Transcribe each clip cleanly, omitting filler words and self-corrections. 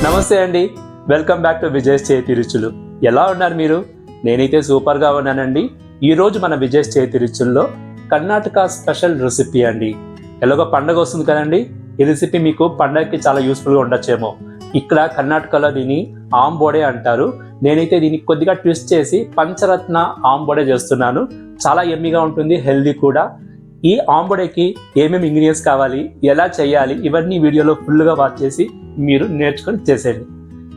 నమస్తే అండి, welcome back to Vijay చేతి రుచులు. ఎలా ఉన్నారు మీరు? నేనైతే సూపర్గా ఉన్నానండి. ఈరోజు మన విజయ్ చేతి రుచుల్లో కర్ణాటక స్పెషల్ రెసిపీ అండి. ఎలాగో పండగ వస్తుంది కదండి, ఈ రెసిపీ మీకు పండగకి చాలా యూస్ఫుల్గా ఉండొచ్చేమో. ఇక్కడ కర్ణాటకలో దీన్ని ఆంబోడే అంటారు. నేనైతే దీన్ని కొద్దిగా ట్విస్ట్ చేసి పంచరత్న ఆంబోడే చేస్తున్నాను. చాలా ఎమ్మిగా ఉంటుంది, హెల్దీ కూడా. ఈ ఆంబోడేకి ఏమేమి ఇంగ్రీడియంట్స్ కావాలి, ఎలా చేయాలి, ఇవన్నీ వీడియోలో ఫుల్గా వాచ్ చేసి మీరు నేర్చుకొని చేసేయండి.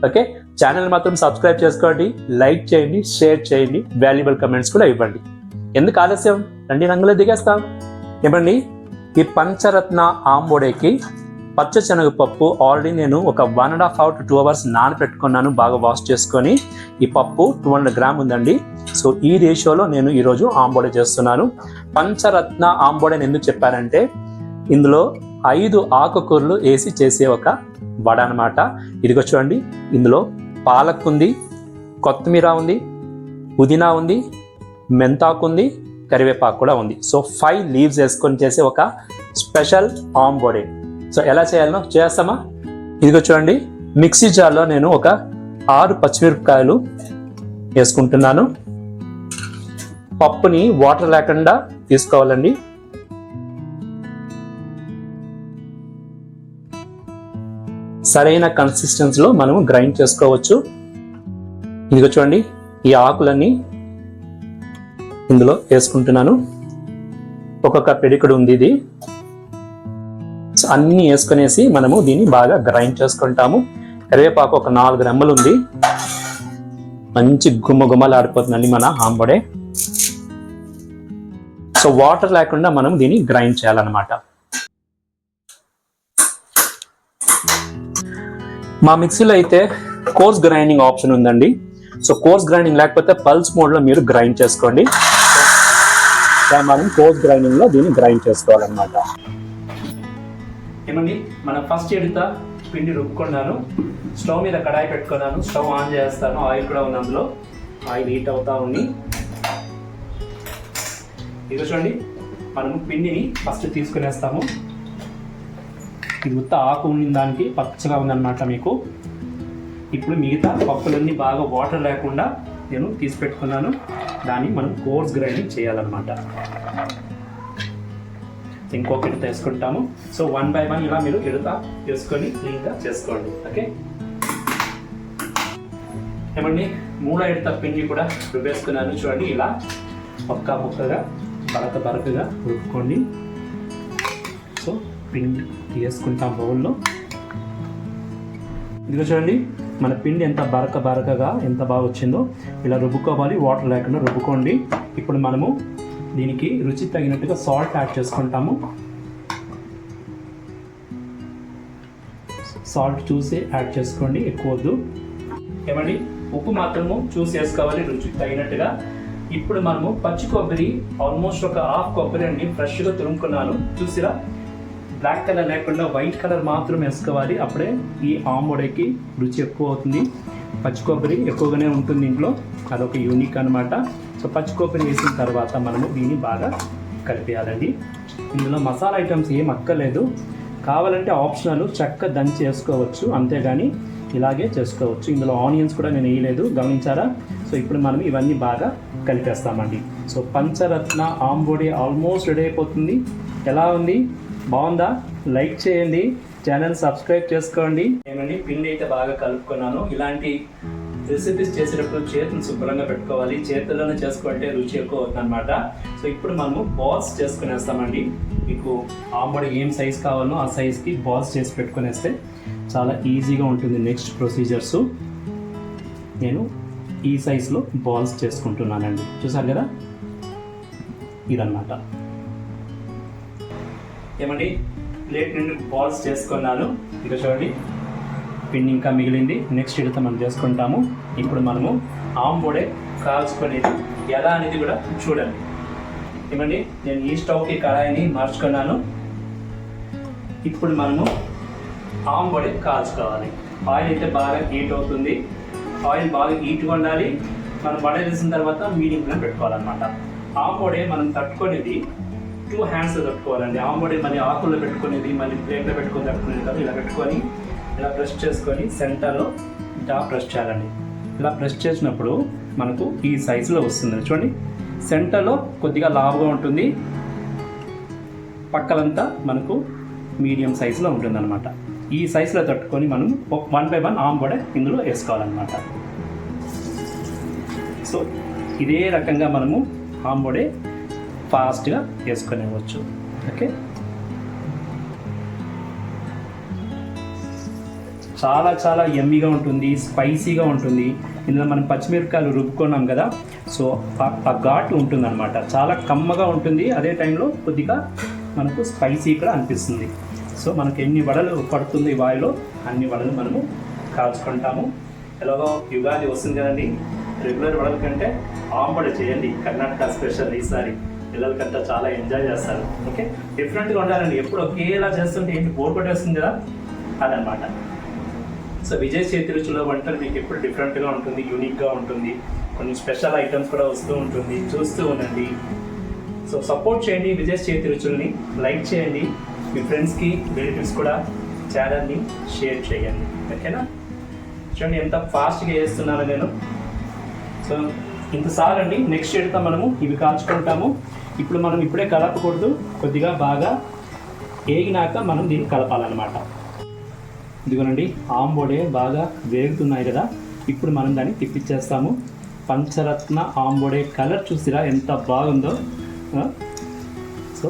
ఓకే, ఛానల్ మాత్రం సబ్స్క్రైబ్ చేసుకోండి, లైక్ చేయండి, షేర్ చేయండి, వాల్యుబుల్ కమెంట్స్ కూడా ఇవ్వండి. ఎందుకు ఆలస్యం, రండి రంగులో దిగేస్తాం. ఏమండి, ఈ పంచరత్న ఆంబోడేకి పచ్చశనగపప్పు ఆల్రెడీ నేను ఒక 1.5 hours to 2 hours నానబెట్టుకున్నాను, బాగా వాష్ చేసుకొని. ఈ పప్పు 200 grams ఉందండి. సో ఈ రేషియోలో నేను ఈరోజు ఆంబోడే చేస్తున్నాను. పంచరత్న ఆంబోడేని ఎందుకు చెప్పారంటే, ఇందులో 5 ఆకుకూరలు వేసి చేసే ఒక వడ అనమాట. ఇదిగో చూడండి, ఇందులో పాలక్ ఉంది, కొత్తిమీర ఉంది, పుదీనా ఉంది, మెంతాకు ఉంది, కరివేపాకు కూడా ఉంది. సో 5 leaves వేసుకొని చేసే ఒక స్పెషల్ ఆంబోడే. సో ఎలా చేయాలనో చేస్తామా? ఇదిగో చూడండి, మిక్సీ జార్లో నేను ఒక 6 పచ్చిమిరపకాయలు వేసుకుంటున్నాను. పప్పుని వాటర్ లేకుండా తీసుకోవాలండి. సరైన కన్సిస్టెన్సీలో మనం గ్రైండ్ చేసుకోవచ్చు. ఇదిగో చూడండి, ఈ ఆకులన్నీ ఇందులో వేసుకుంటున్నాను. ఒక్కొక్క పిడికుడు ఉంది ఇది. అన్ని వేసుకునేసి మనము దీన్ని బాగా గ్రైండ్ చేసుకుంటాము. కరివేపాకు ఒక 4 రెమ్మలు ఉంది. మంచి గుమ్మలు ఆడిపోతుందండి మన ఆంబోడే. సో వాటర్ లేకుండా మనం దీన్ని గ్రైండ్ చేయాలన్నమాట. మా మిక్సీలో అయితే కోర్స్ గ్రైండింగ్ ఆప్షన్ ఉందండి. సో కోర్స్ గ్రైండింగ్ లేకపోతే పల్స్ మోడ్లో మీరు గ్రైండ్ చేసుకోండి. మనం కోర్స్ గ్రైండింగ్లో దీన్ని గ్రైండ్ చేసుకోవాలన్నమాట. ఏమండి, మనం ఫస్ట్ ఎడుత పిండి రుబ్బుకున్నాను. స్టవ్ మీద కడాయి పెట్టుకున్నాను. స్టవ్ ఆన్ చేస్తాను. ఆయిల్ కూడా ఉంది అందులో. ఆయిల్ హీట్ అవుతా ఉంది. ఇది చూడండి, మనము పిండిని ఫస్ట్ తీసుకునేస్తాము. ఇది ఉత్త ఆకు ఉన్న దానికి పచ్చగా ఉందన్నమాట మీకు. ఇప్పుడు మిగతా పప్పులన్నీ బాగా వాటర్ లేకుండా నేను తీసి పెట్టుకున్నాను. దాన్ని మనం కోర్స్ గ్రైండింగ్ చేయాలన్నమాట. ఇంకొక ఎడత వేసుకుంటాము. సో 1 by 1 ఇలా మీరు ఎడత వేసుకొని క్లీన్గా చేసుకోండి. ఓకే, ఏమండి, 3వ ఎడత పిండి కూడా రుబ్బేసుకున్నాను. చూడండి, ఇలా ముక్కగా బరకగా రుబ్బుకోండి. సో పిండి వేసుకుంటాం బౌల్లో. ఇదిగో చూడండి, మన పిండి ఎంత బరకగా ఎంత బాగా వచ్చిందో ఇలా రుబ్బుకోవాలి. వాటర్ లేకుండా రుబ్బుకోండి. ఇప్పుడు మనము దీనికి రుచి తగినట్టుగా సాల్ట్ యాడ్ చేసుకుంటాము. సాల్ట్ చూసి యాడ్ చేసుకోండి, ఎక్కువ వద్దు. ఏమండి, ఉప్పు మాత్రము చూసి వేసుకోవాలి రుచికి తగినట్టుగా. ఇప్పుడు మనము పచ్చి కొబ్బరి ఆల్మోస్ట్ ఒక 1/2 కొబ్బరి అండి ఫ్రెష్గా తురుముకున్నాను. చూసిరా, బ్లాక్ కలర్ లేకుండా వైట్ కలర్ మాత్రం వేసుకోవాలి. అప్పుడే ఈ ఆంబోడేకి రుచి ఎక్కువ అవుతుంది. పచ్చి కొబ్బరి ఎక్కువగానే ఉంటుంది ఇంట్లో, అదొక యూనిక్ అనమాట. సో పచ్చి కొబ్బరి వేసిన తర్వాత మనము దీన్ని బాగా కలిపేయాలండి. ఇందులో మసాలా ఐటమ్స్ ఏం అక్కర్లేదు. కావాలంటే ఆప్షనల్ చక్క దంచి చేసుకోవచ్చు, అంతేగాని ఇలాగే చేసుకోవచ్చు. ఇందులో ఆనియన్స్ కూడా నేను వేయలేదు, గమనించారా? సో ఇప్పుడు మనం ఇవన్నీ బాగా కలిపేస్తామండి. సో పంచరత్న ఆంబోడే ఆల్మోస్ట్ రెడీ అయిపోతుంది. ఎలా ఉంది? బాగుందా? లైక్ చేయండి, ఛానల్ సబ్స్క్రైబ్ చేసుకోండి. ఏమండి, పిండి అయితే బాగా కలుపుకున్నాను. ఇలాంటి రెసిపీస్ చేసేటప్పుడు చేతులు శుభ్రంగా పెట్టుకోవాలి. చేతుల్లోనే చేసుకుంటే రుచి ఎక్కువ అవుతుంది అనమాట. సో ఇప్పుడు మనము బాల్స్ చేసుకునేస్తామండి. మీకు ఆంబోడే ఏం సైజ్ కావాలో ఆ సైజ్కి బాల్స్ చేసి పెట్టుకునేస్తే చాలా ఈజీగా ఉంటుంది. నెక్స్ట్ ప్రొసీజర్స్ నేను ఈ సైజులో బాల్స్ చేసుకుంటున్నానండి. చూసారు కదా, ఇదన్నమాట. ఏమండి, ప్లేట్ నుండి బాల్స్ చేసుకున్నాను. ఇక చూడండి, పిండి ఇంకా మిగిలింది. నెక్స్ట్ ఇడత మనం చేసుకుంటాము. ఇప్పుడు మనము ఆంబోడే కాల్చుకునేది ఎలా అనేది కూడా చూడండి. ఏమండి, నేను ఈ స్టవ్కి కడాయిని మార్చుకున్నాను. ఇప్పుడు మనము ఆంబోడే కాల్చుకోవాలి. ఆయిల్ అయితే బాగా హీట్ అవుతుంది. ఆయిల్ బాగా హీట్గా ఉండాలి. మనం వడ వేసిన తర్వాత మీడియంలో పెట్టుకోవాలన్నమాట. ఆంబోడే మనం తట్టుకునేది 2 hands తట్టుకోవాలండి. ఆంబోడే మళ్ళీ ఆకుల్లో పెట్టుకునేది, మళ్ళీ ప్లేట్లో పెట్టుకొని తట్టుకునేది కాదు. ఇలా పెట్టుకొని ఇలా ప్రెస్ చేసుకొని సెంటర్లో ఇలా ప్రెస్ చేయాలండి. ఇలా ప్రెస్ చేసినప్పుడు మనకు ఈ సైజులో వస్తుంది చూడండి. సెంటర్లో కొద్దిగా లావుగా ఉంటుంది, పక్కలంతా మనకు మీడియం సైజులో ఉంటుంది అనమాట. ఈ సైజులో తట్టుకొని మనం 1 by 1 ఆమ్ బోడే ఇందులో వేసుకోవాలన్నమాట. సో ఇదే రకంగా మనము ఆమ్ బోడే ఫాస్ట్గా వేసుకునేవచ్చు. ఓకే, చాలా చాలా యమ్మీగా ఉంటుంది, స్పైసీగా ఉంటుంది. ఇందులో మనం పచ్చిమిరపకాయలు రుబ్బుకున్నాం కదా, సో ఆ ఘాటు ఉంటుంది అనమాట. చాలా కమ్మగా ఉంటుంది, అదే టైంలో కొద్దిగా మనకు స్పైసీ కూడా అనిపిస్తుంది. సో మనకు ఎన్ని వడలు పడుతుంది వాయిలో అన్ని వడలు మనము కాల్చుకుంటాము. ఎలాగో యుగాది వస్తుంది కదండి, రెగ్యులర్ వడల కంటే ఆమ్ వడ చేయండి, కర్ణాటక స్పెషల్. ఈసారి పిల్లలకంతా చాలా ఎంజాయ్ చేస్తారు. ఓకే, డిఫరెంట్గా ఉండాలండి. ఎప్పుడు ఒకేలా చేస్తుంటే ఏంటి బోర్ కొట్టేస్తుంది కదా, అదనమాట. సో విజయ్ చేతి రుచిలో వంటలు మీకు ఎప్పుడు డిఫరెంట్గా ఉంటుంది, యూనిక్గా ఉంటుంది. కొన్ని స్పెషల్ ఐటమ్స్ కూడా వస్తూ ఉంటుంది, చూస్తూ ఉండండి. సో సపోర్ట్ చేయండి విజయ్ చేతి రుచుల్ని, లైక్ చేయండి, మీ ఫ్రెండ్స్కి రిలేటివ్స్ కూడా ఛానల్ని షేర్ చేయండి. ఓకేనా, చూడండి ఎంత ఫాస్ట్గా చేస్తున్నాను నేను. సో ఇంతసారి అండి. నెక్స్ట్ ఎడతా మనము ఇవి కాల్చుకుంటాము. ఇప్పుడు మనం ఇప్పుడే కలపకూడదు, కొద్దిగా బాగా వేగినాక మనం దీన్ని కలపాలన్నమాట. ఇదిగోనండి ఆమ్ బోడే బాగా వేగుతున్నాయి కదా, ఇప్పుడు మనం దాన్ని తిప్పించేస్తాము. పంచరత్న ఆమ్ బోడే కలర్ చూసిరా ఎంత బాగుందో. సో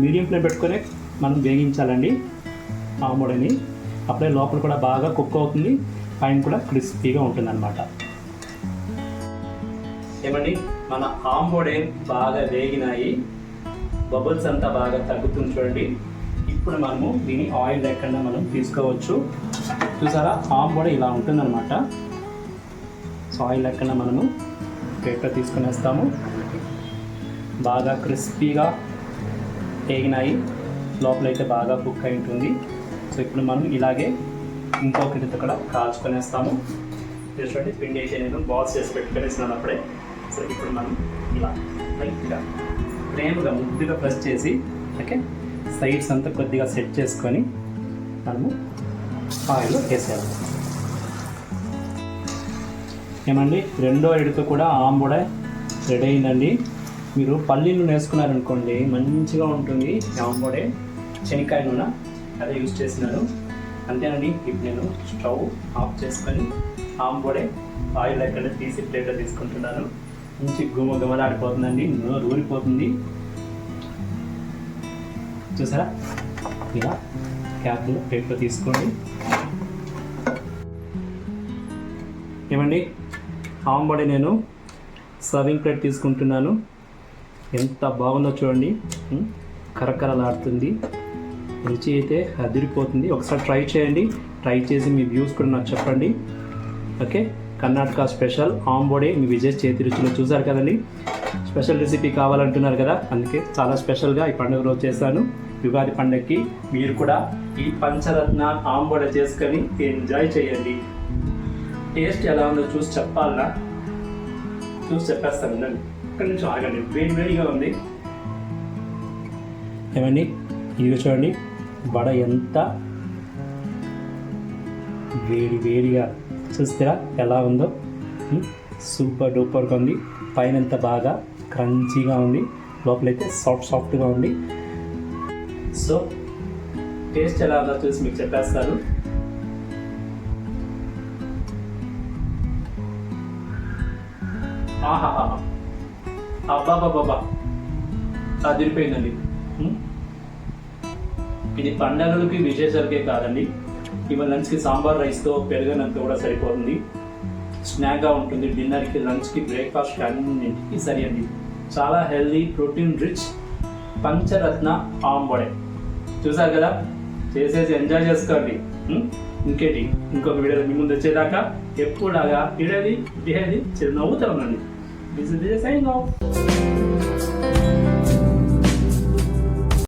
మీడియం ఫ్లేమ్ పెట్టుకొని మనం వేగించాలండి ఆమ్ బోడేని. అప్పుడే లోపల కూడా బాగా కుక్ అవుతుంది, పైన కూడా క్రిస్పీగా ఉంటుంది అన్నమాట. ఏమండి, మన ఆమ్ బోడే బాగా వేగినాయి, బబుల్స్ అంతా బాగా తగ్గుతుంది చూడండి. ఇప్పుడు మనము దీని ఆయిల్ లేకుండా మనం తీసుకోవచ్చు. చూసారా, ఆమ్ బోడే ఇలా ఉంటుందన్నమాట. సో ఆయిల్ లేకుండా మనము ప్లేట్లో తీసుకునేస్తాము. బాగా క్రిస్పీగా వేగినాయి, లోపలైతే బాగా కుక్ అయి ఉంటుంది. సో ఇప్పుడు మనం ఇలాగే ఇంకొకటితో కూడా కాల్చుకొనేస్తాము. చూడండి, పిండి అయితే నేను బాల్స్ చేసి పెట్టుకునేస్తున్నాను అప్పుడే. సో ఇప్పుడు మనం ఇలా లైట్గా ప్రేమగా ముద్దుగా ప్రెస్ చేసి, ఓకే, సైడ్స్ అంతా కొద్దిగా సెట్ చేసుకొని మనము ఆయిల్లో వేసేయాలి. ఏమండి, రెండో ఎడుతో కూడా ఆమ్ బోడే రెడీ అయిందండి. మీరు పల్లి నూనె వేసుకున్నారనుకోండి మంచిగా ఉంటుంది ఆమ్ బోడే. శనక్కాయ నూనె అదే యూజ్ చేసినాను. అంతేనండి. ఇప్పుడు నేను స్టవ్ ఆఫ్ చేసుకొని ఆమ్ బోడే ఆయిల్ ఎక్కడ తీసి ప్లేట్లో తీసుకుంటున్నాను. మంచి గుమగుమలాడిపోతుందండి, నోరు ఊరిపోతుంది. చూసారా, ఇలా క్యాప్లో ప్లేట్లో తీసుకోండి. ఏమండి, ఆమ్ బోడే నేను సర్వింగ్ ప్లేట్ తీసుకుంటున్నాను. ఎంత బాగుందో చూడండి, కరకరలాడుతుంది, రుచి అయితే అదిరిపోతుంది. ఒకసారి ట్రై చేయండి, ట్రై చేసి మీ వ్యూస్ కూడా నాకు చెప్పండి. ఓకే, కర్ణాటక స్పెషల్ ఆమ్ బోడే మీ విజయ్ చేతి రుచిలో చూసారు కదండి. స్పెషల్ రెసిపీ కావాలంటున్నారు కదా, అందుకే చాలా స్పెషల్గా ఈ పండుగ రోజు చేశాను. యుగాది పండుగకి మీరు కూడా ఈ పంచరత్న ఆమ్ బోడే చేసుకొని ఎంజాయ్ చేయండి. టేస్ట్ ఎలా ఉందో చూసి చెప్పాలన్నా, చూసి చెప్పేస్తాను. ఉండండి, ఒక్క నిమిషం ఆగండి, వేడిగా ఉంది. ఏమండి, ఇది చూడండి, వడ ఎంత వేడిగా చూస్తారా ఎలా ఉందో. సూపర్ డూపర్గా ఉంది. పైన ఎంత బాగా క్రంచీగా ఉంది, లోపలైతే సాఫ్ట్గా ఉంది. సో టేస్ట్ ఎలా ఉందో చూసి మీకు చెప్పేస్తాను. ఆహాహా, అబ్బాబాబా, అదిరిపోయిందండి. ఇది పండగలకి విశేషాలకే కాదండి, ఇవాళ లంచ్కి సాంబార్ రైస్తో పెరుగనంత కూడా సరిపోతుంది. స్నాక్గా ఉంటుంది, డిన్నర్కి, లంచ్కి, బ్రేక్ఫాస్ట్కి అన్నింటికి సరి అండి. చాలా హెల్దీ, ప్రోటీన్ రిచ్ పంచరత్న ఆమ్ బోడే. చూసారు కదా, చేసేసి ఎంజాయ్ చేసుకోండి. ఇంకేంటి, ఇంకొక వీడియోలో మీ ముందు వచ్చేదాకా ఎప్పుడులాగా ఇడేది చిరునవ్వుతూ ఉండండి. This is the sign off.